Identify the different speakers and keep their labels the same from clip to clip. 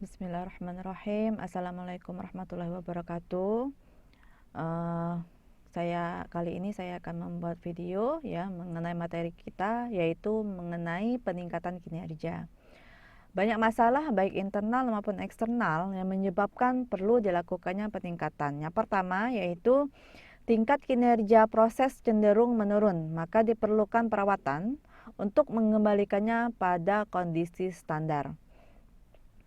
Speaker 1: Bismillahirrahmanirrahim. Assalamualaikum warahmatullahi wabarakatuh. Kali ini saya akan membuat video ya mengenai materi kita, yaitu mengenai peningkatan kinerja. Banyak masalah baik internal maupun eksternal yang menyebabkan perlu dilakukannya peningkatan. Yang pertama yaitu tingkat kinerja proses cenderung menurun, maka diperlukan perawatan untuk mengembalikannya pada kondisi standar.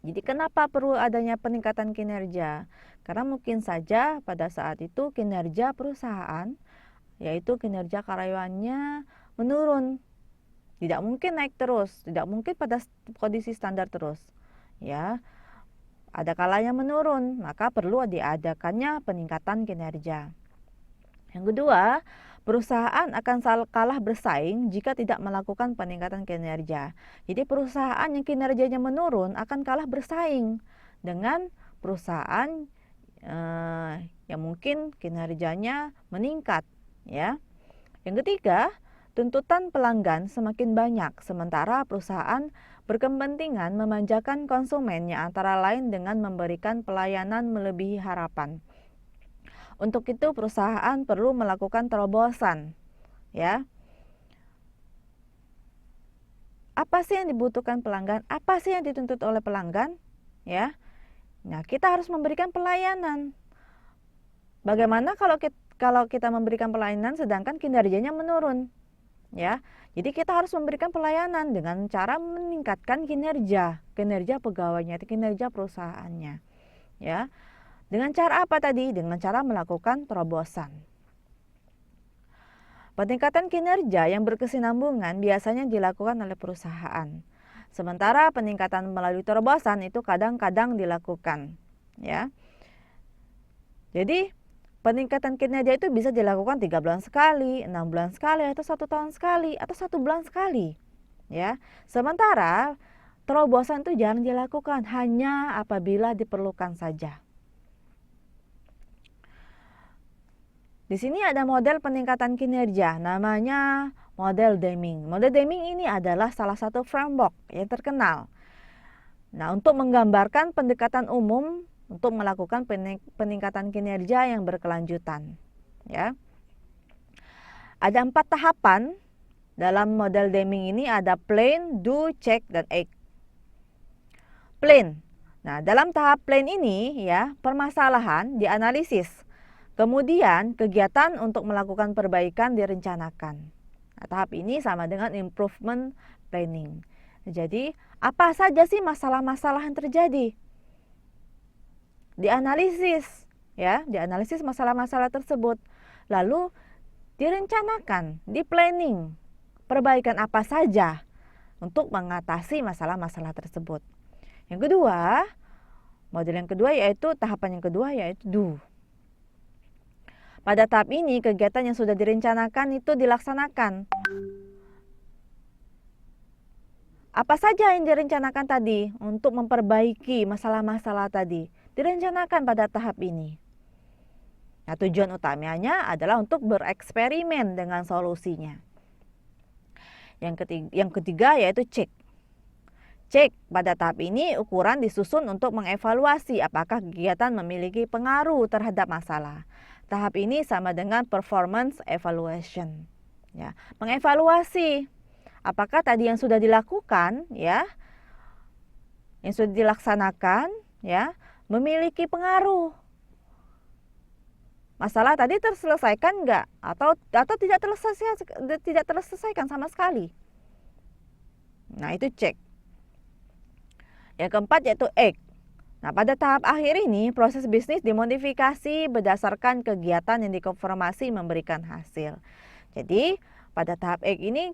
Speaker 1: Jadi kenapa perlu adanya peningkatan kinerja? Karena mungkin saja pada saat itu kinerja perusahaan, yaitu kinerja karyawannya menurun. Tidak mungkin naik terus, tidak mungkin pada kondisi standar terus. Ya, ada kalanya menurun, maka perlu diadakannya peningkatan kinerja. Yang kedua, perusahaan akan kalah bersaing jika tidak melakukan peningkatan kinerja. Jadi perusahaan yang kinerjanya menurun akan kalah bersaing dengan perusahaan yang mungkin kinerjanya meningkat, ya. Yang ketiga, tuntutan pelanggan semakin banyak, sementara perusahaan berkepentingan memanjakan konsumennya antara lain dengan memberikan pelayanan melebihi harapan. Untuk itu perusahaan perlu melakukan terobosan, ya. Apa sih yang dibutuhkan pelanggan? Apa sih yang dituntut oleh pelanggan? Ya. Nah, kita harus memberikan pelayanan. Bagaimana kalau kita memberikan pelayanan sedangkan kinerjanya menurun? Ya. Jadi kita harus memberikan pelayanan dengan cara meningkatkan kinerja pegawainya, kinerja perusahaannya. Ya. Dengan cara apa tadi? Dengan cara melakukan terobosan. Peningkatan kinerja yang berkesinambungan biasanya dilakukan oleh perusahaan. Sementara peningkatan melalui terobosan itu kadang-kadang dilakukan, ya. Jadi peningkatan kinerja itu bisa dilakukan 3 bulan sekali, 6 bulan sekali, atau 1 tahun sekali, atau 1 bulan sekali, ya. Sementara terobosan itu jarang dilakukan, hanya apabila diperlukan saja. Di sini ada model peningkatan kinerja, namanya model Deming. Model Deming ini adalah salah satu framework yang terkenal. Nah, untuk menggambarkan pendekatan umum untuk melakukan peningkatan kinerja yang berkelanjutan, ya. Ada 4 tahapan dalam model Deming ini, ada plan, do, check, dan act. Plan. Nah, dalam tahap plan ini ya, permasalahan dianalisis. Kemudian kegiatan untuk melakukan perbaikan direncanakan. Nah, tahap ini sama dengan improvement planning. Jadi apa saja sih masalah-masalah yang terjadi? Dianalisis, ya, dianalisis masalah-masalah tersebut. Lalu direncanakan, di planning, perbaikan apa saja untuk mengatasi masalah-masalah tersebut. Yang kedua, model yang kedua yaitu tahapan yang kedua yaitu do. Pada tahap ini, kegiatan yang sudah direncanakan itu dilaksanakan. Apa saja yang direncanakan tadi untuk memperbaiki masalah-masalah tadi? Direncanakan pada tahap ini. Nah, tujuan utamanya adalah untuk bereksperimen dengan solusinya. Yang ketiga yaitu cek. Cek, pada tahap ini ukuran disusun untuk mengevaluasi apakah kegiatan memiliki pengaruh terhadap masalah. Tahap ini sama dengan performance evaluation. Ya, mengevaluasi apakah tadi yang sudah dilakukan, ya, yang sudah dilaksanakan, ya, memiliki pengaruh. Masalah tadi terselesaikan enggak atau tidak terselesaikan sama sekali. Nah, itu cek. Yang keempat yaitu act. Nah, pada tahap akhir ini, proses bisnis dimodifikasi berdasarkan kegiatan yang dikonfirmasi memberikan hasil. Jadi, pada tahap act ini,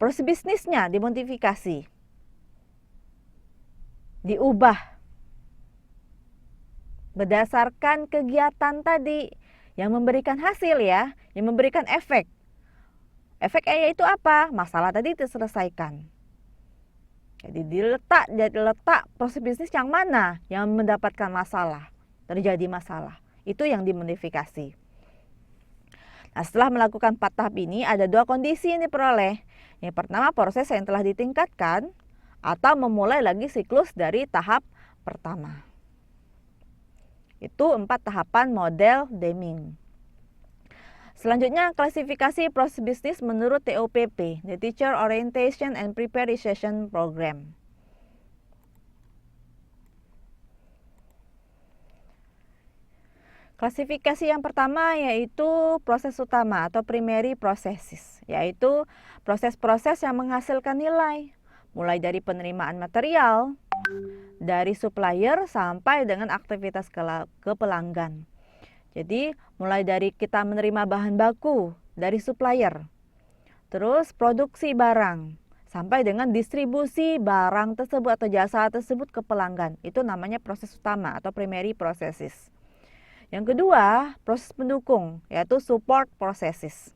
Speaker 1: proses bisnisnya dimodifikasi, diubah berdasarkan kegiatan tadi yang memberikan hasil, ya, yang memberikan efek. Efeknya itu apa? Masalah tadi diselesaikan. Jadi diletak proses bisnis yang mana yang mendapatkan masalah, terjadi masalah. Itu yang dimodifikasi. Nah, setelah melakukan 4 tahap ini, ada 2 kondisi yang diperoleh. Yang pertama, proses yang telah ditingkatkan atau memulai lagi siklus dari tahap pertama. Itu 4 tahapan model Deming. Selanjutnya, klasifikasi proses bisnis menurut TOPP, the Teacher Orientation and Preparation Program. Klasifikasi yang pertama yaitu proses utama atau primary processes, yaitu proses-proses yang menghasilkan nilai, mulai dari penerimaan material, dari supplier sampai dengan aktivitas ke pelanggan. Jadi mulai dari kita menerima bahan baku dari supplier, terus produksi barang, sampai dengan distribusi barang tersebut atau jasa tersebut ke pelanggan. Itu namanya proses utama atau primary processes. Yang kedua, proses pendukung, yaitu support processes.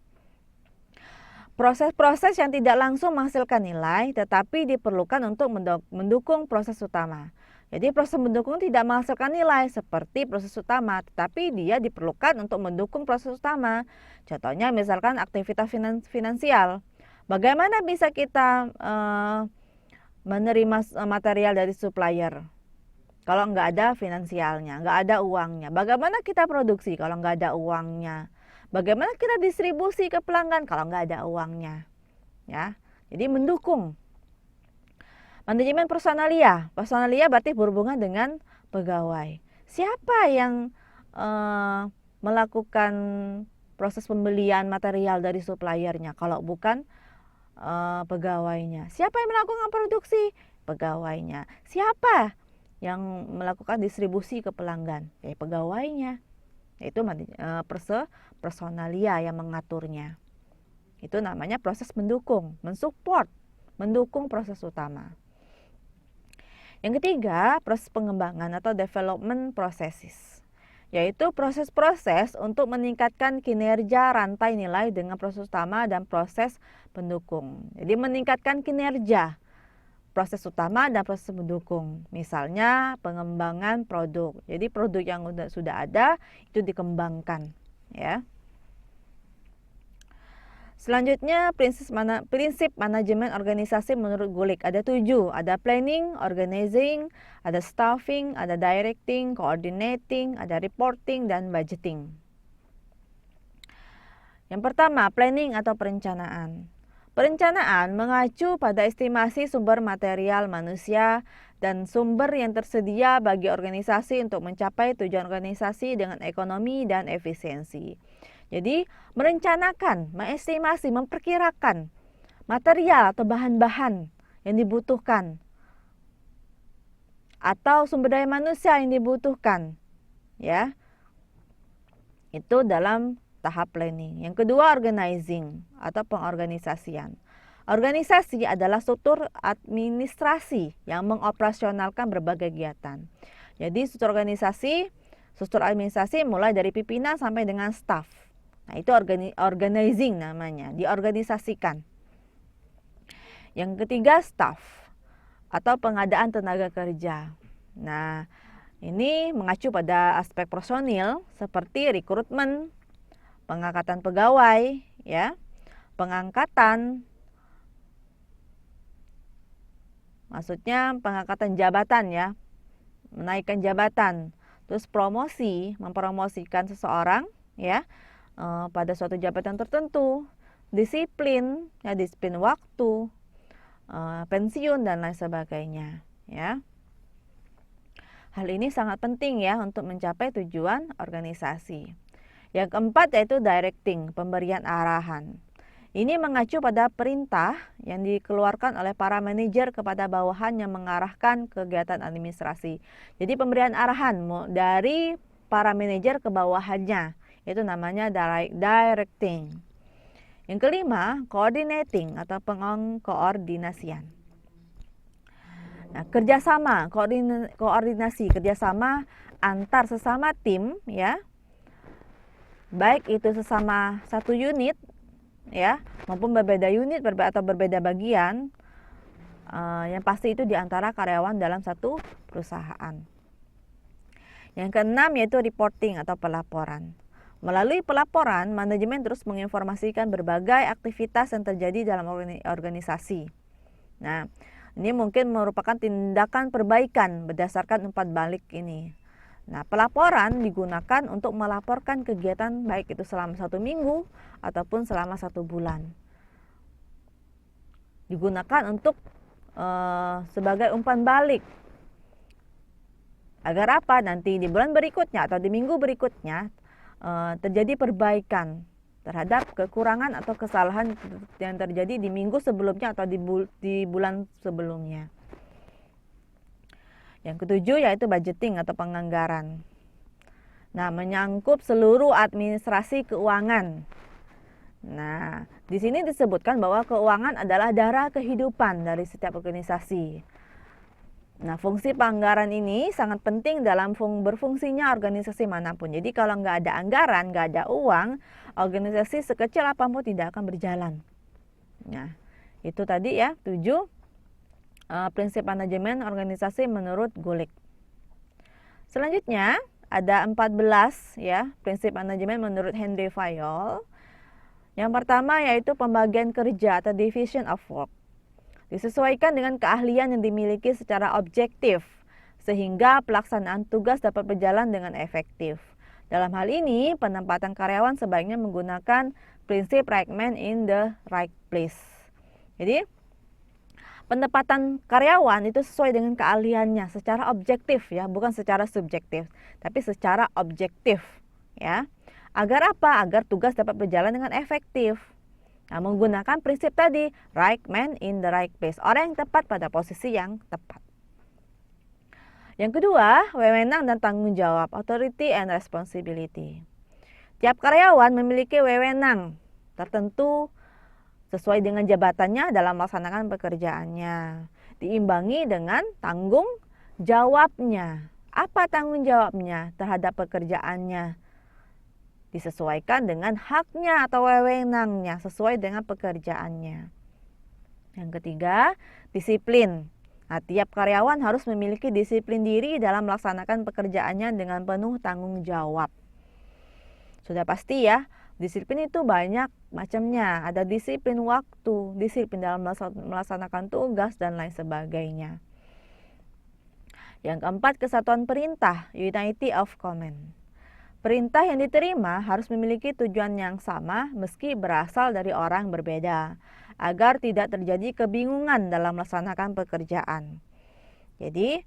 Speaker 1: Proses-proses yang tidak langsung menghasilkan nilai, tetapi diperlukan untuk mendukung proses utama. Jadi proses pendukung tidak menghasilkan nilai seperti proses utama, tetapi dia diperlukan untuk mendukung proses utama. Contohnya misalkan aktivitas finansial. Bagaimana bisa kita menerima material dari supplier? Kalau nggak ada finansialnya, nggak ada uangnya. Bagaimana kita produksi kalau nggak ada uangnya? Bagaimana kita distribusi ke pelanggan kalau nggak ada uangnya? Ya, jadi mendukung. Manajemen personalia. Personalia berarti berhubungan dengan pegawai. Siapa yang melakukan proses pembelian material dari suppliernya kalau bukan pegawainya? Siapa yang melakukan produksi? Pegawainya. Siapa yang melakukan distribusi ke pelanggan? Pegawainya. Itu personalia yang mengaturnya. Itu namanya proses mendukung, mensupport, mendukung proses utama. Yang ketiga, proses pengembangan atau development processes, yaitu proses-proses untuk meningkatkan kinerja rantai nilai dengan proses utama dan proses pendukung. Jadi meningkatkan kinerja proses utama dan proses pendukung. Misalnya pengembangan produk. Jadi produk yang sudah ada itu dikembangkan, ya. Selanjutnya prinsip manajemen organisasi menurut Gulick ada 7. Ada planning, organizing, ada staffing, ada directing, coordinating, ada reporting, dan budgeting. Yang pertama, planning atau perencanaan. Perencanaan mengacu pada estimasi sumber material manusia dan sumber yang tersedia bagi organisasi untuk mencapai tujuan organisasi dengan ekonomi dan efisiensi. Jadi, merencanakan, mengestimasi, memperkirakan material atau bahan-bahan yang dibutuhkan atau sumber daya manusia yang dibutuhkan, ya. Itu dalam tahap planning. Yang kedua, organizing atau pengorganisasian. Organisasi adalah struktur administrasi yang mengoperasionalkan berbagai kegiatan. Jadi struktur administrasi mulai dari pimpinan sampai dengan staff. Nah, itu organizing namanya, diorganisasikan. Yang ketiga, staff atau pengadaan tenaga kerja. Nah, ini mengacu pada aspek personil seperti rekrutmen, pengangkatan pegawai, ya, pengangkatan, maksudnya pengangkatan jabatan, ya, menaikkan jabatan, terus promosi, mempromosikan seseorang, ya, pada suatu jabatan tertentu, disiplin, ya, disiplin waktu, pensiun dan lain sebagainya, ya. Hal ini sangat penting ya untuk mencapai tujuan organisasi. Yang keempat yaitu directing, pemberian arahan. Ini mengacu pada perintah yang dikeluarkan oleh para manajer kepada bawahan yang mengarahkan kegiatan administrasi. Jadi pemberian arahan dari para manajer ke bawahannya, itu namanya directing. Yang kelima, coordinating atau pengkoordinasian. Nah, kerjasama, koordinasi, kerjasama antar sesama tim, ya. Baik itu sesama satu unit, ya, maupun berbeda unit atau berbeda bagian, yang pasti itu diantara karyawan dalam satu perusahaan. Yang keenam yaitu reporting atau pelaporan. Melalui pelaporan, manajemen terus menginformasikan berbagai aktivitas yang terjadi dalam organisasi. Nah, Ini mungkin merupakan tindakan perbaikan berdasarkan umpan balik ini. Nah, pelaporan digunakan untuk melaporkan kegiatan baik itu selama 1 minggu ataupun selama 1 bulan. Digunakan untuk sebagai umpan balik. Agar apa? Nanti di bulan berikutnya atau di minggu berikutnya terjadi perbaikan terhadap kekurangan atau kesalahan yang terjadi di minggu sebelumnya atau di bulan sebelumnya. Yang ketujuh yaitu budgeting atau penganggaran. Nah, menyangkut seluruh administrasi keuangan. Nah, di sini disebutkan bahwa keuangan adalah darah kehidupan dari setiap organisasi. Nah, fungsi penganggaran ini sangat penting dalam berfungsinya organisasi manapun. Jadi kalau nggak ada anggaran, nggak ada uang, organisasi sekecil apapun tidak akan berjalan. Nah, itu tadi ya 7 prinsip manajemen organisasi menurut Gulick. Selanjutnya ada 14 ya prinsip manajemen menurut Henry Fayol. Yang pertama yaitu pembagian kerja atau division of work. Disesuaikan dengan keahlian yang dimiliki secara objektif, sehingga pelaksanaan tugas dapat berjalan dengan efektif. Dalam hal ini, penempatan karyawan sebaiknya menggunakan prinsip right man in the right place. Jadi, penempatan karyawan itu sesuai dengan keahliannya secara objektif ya, bukan secara subjektif, tapi secara objektif ya. Agar apa? Agar tugas dapat berjalan dengan efektif. Nah, menggunakan prinsip tadi, right man in the right place. Orang yang tepat pada posisi yang tepat. Yang kedua, wewenang dan tanggung jawab, authority and responsibility. Tiap karyawan memiliki wewenang tertentu sesuai dengan jabatannya dalam melaksanakan pekerjaannya. Diimbangi dengan tanggung jawabnya. Apa tanggung jawabnya terhadap pekerjaannya? Disesuaikan dengan haknya atau wewenangnya sesuai dengan pekerjaannya. Yang ketiga, disiplin. Nah, tiap karyawan harus memiliki disiplin diri dalam melaksanakan pekerjaannya dengan penuh tanggung jawab. Sudah pasti ya, disiplin itu banyak macamnya. Ada disiplin waktu, disiplin dalam melaksanakan tugas, dan lain sebagainya. Yang keempat, kesatuan perintah, unity of command. Perintah yang diterima harus memiliki tujuan yang sama meski berasal dari orang berbeda, agar tidak terjadi kebingungan dalam melaksanakan pekerjaan. Jadi,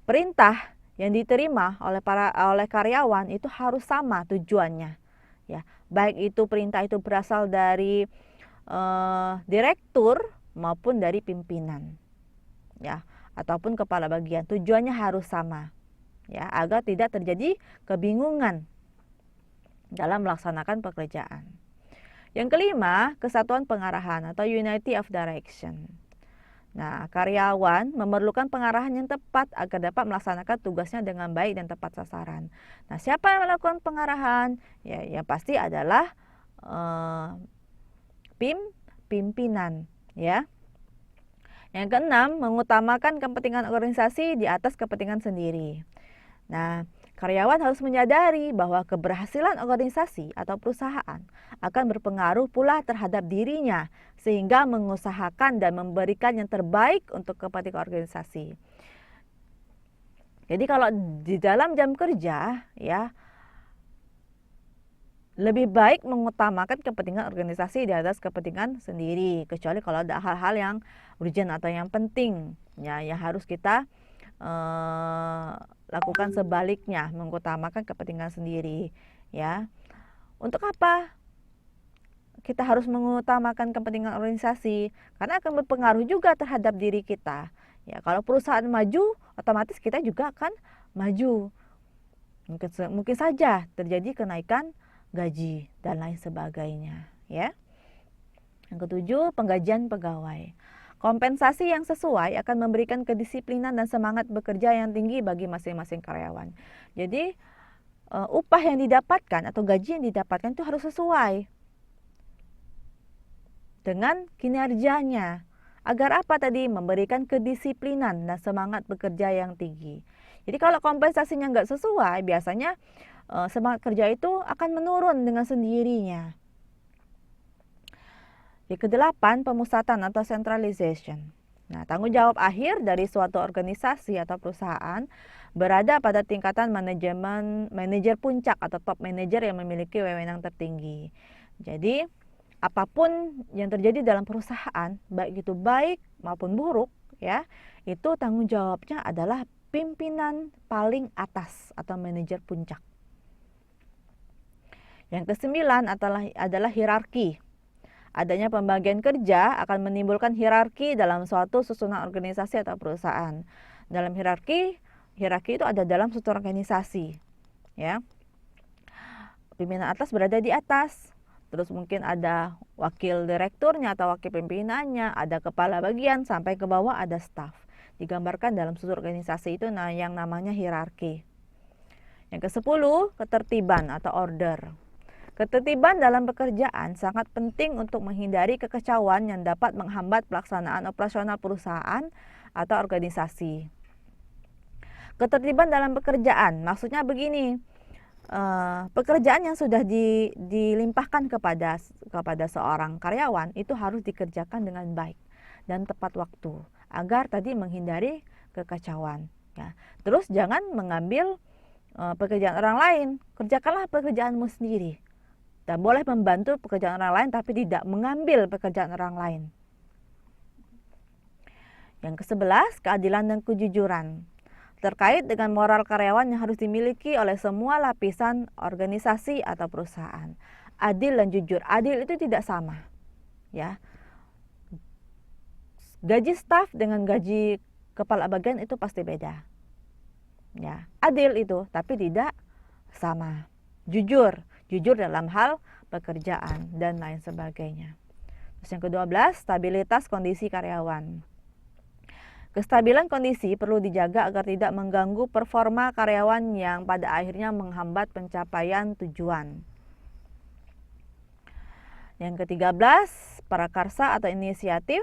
Speaker 1: perintah yang diterima oleh karyawan itu harus sama tujuannya. Ya, baik itu perintah itu berasal dari direktur maupun dari pimpinan. Ya, ataupun kepala bagian. Tujuannya harus sama. Ya, agar tidak terjadi kebingungan dalam melaksanakan pekerjaan. Yang kelima, kesatuan pengarahan atau unity of direction. Nah, karyawan memerlukan pengarahan yang tepat agar dapat melaksanakan tugasnya dengan baik dan tepat sasaran. Nah, siapa yang melakukan pengarahan? Ya, yang pasti adalah pimpinan, ya. Yang keenam, mengutamakan kepentingan organisasi di atas kepentingan sendiri. Nah, karyawan harus menyadari bahwa keberhasilan organisasi atau perusahaan akan berpengaruh pula terhadap dirinya, sehingga mengusahakan dan memberikan yang terbaik untuk kepentingan organisasi. Jadi kalau di dalam jam kerja, ya, lebih baik mengutamakan kepentingan organisasi di atas kepentingan sendiri, kecuali kalau ada hal-hal yang urgent atau yang penting, ya, yang harus kita lakukan sebaliknya, mengutamakan kepentingan sendiri, ya. Untuk apa kita harus mengutamakan kepentingan organisasi? Karena akan berpengaruh juga terhadap diri kita. Ya, kalau perusahaan maju, otomatis kita juga akan maju. Mungkin saja terjadi kenaikan gaji dan lain sebagainya, ya. Yang ketujuh, penggajian pegawai. Kompensasi yang sesuai akan memberikan kedisiplinan dan semangat bekerja yang tinggi bagi masing-masing karyawan. Jadi, upah yang didapatkan atau gaji yang didapatkan itu harus sesuai dengan kinerjanya. Agar apa tadi? Memberikan kedisiplinan dan semangat bekerja yang tinggi. Jadi kalau kompensasinya nggak sesuai, biasanya semangat kerja itu akan menurun dengan sendirinya. Yang kedelapan, pemusatan atau centralization. Nah, tanggung jawab akhir dari suatu organisasi atau perusahaan berada pada tingkatan manajer puncak atau top manager yang memiliki wewenang tertinggi. Jadi, apapun yang terjadi dalam perusahaan, baik itu baik maupun buruk, ya, itu tanggung jawabnya adalah pimpinan paling atas atau manajer puncak. Yang kesembilan adalah hierarki. Adanya pembagian kerja akan menimbulkan hierarki dalam suatu susunan organisasi atau perusahaan. Dalam hierarki itu ada dalam suatu organisasi, ya. Pimpinan atas berada di atas. Terus mungkin ada wakil direkturnya atau wakil pimpinannya, ada kepala bagian sampai ke bawah ada staf. Digambarkan dalam suatu organisasi itu yang namanya hierarki. Yang ke-10, ketertiban atau order. Ketertiban dalam pekerjaan sangat penting untuk menghindari kekacauan yang dapat menghambat pelaksanaan operasional perusahaan atau organisasi. Ketertiban dalam pekerjaan, maksudnya begini, pekerjaan yang sudah dilimpahkan kepada seorang karyawan itu harus dikerjakan dengan baik dan tepat waktu, agar tadi menghindari kekacauan. Ya. Terus jangan mengambil pekerjaan orang lain, kerjakanlah pekerjaanmu sendiri. Dan boleh membantu pekerjaan orang lain tapi tidak mengambil pekerjaan orang lain. Yang ke-11, keadilan dan kejujuran. Terkait dengan moral karyawan yang harus dimiliki oleh semua lapisan organisasi atau perusahaan. Adil dan jujur. Adil itu tidak sama, ya. Gaji staf dengan gaji kepala bagian itu pasti beda. Ya, adil itu tapi tidak sama. Jujur dalam hal pekerjaan dan lain sebagainya. Terus yang ke-12, stabilitas kondisi karyawan. Kestabilan kondisi perlu dijaga agar tidak mengganggu performa karyawan yang pada akhirnya menghambat pencapaian tujuan. Yang ke-13, prakarsa atau inisiatif.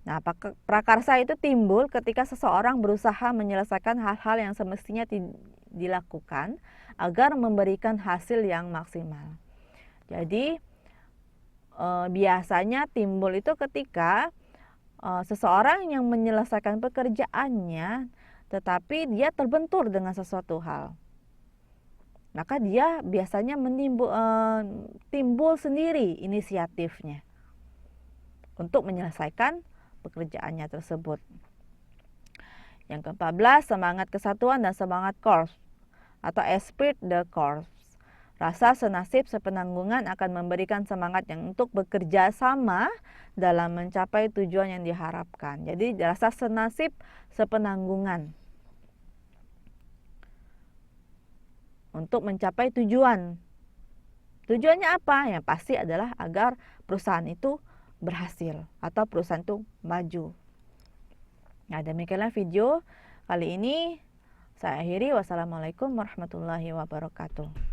Speaker 1: Nah, prakarsa itu timbul ketika seseorang berusaha menyelesaikan hal-hal yang semestinya dilakukan agar memberikan hasil yang maksimal. Jadi biasanya timbul itu ketika seseorang yang menyelesaikan pekerjaannya tetapi dia terbentur dengan sesuatu hal. Maka dia biasanya timbul sendiri inisiatifnya untuk menyelesaikan pekerjaannya tersebut. Yang ke-14, semangat kesatuan dan semangat korps atau esprit de corps. Rasa senasib sepenanggungan akan memberikan semangat yang untuk bekerja sama dalam mencapai tujuan yang diharapkan. Jadi rasa senasib sepenanggungan untuk mencapai tujuan. Tujuannya apa? Ya pasti adalah agar perusahaan itu berhasil atau perusahaan itu maju. Nah, demikianlah video kali ini. Saya akhiri. Wassalamualaikum warahmatullahi wabarakatuh.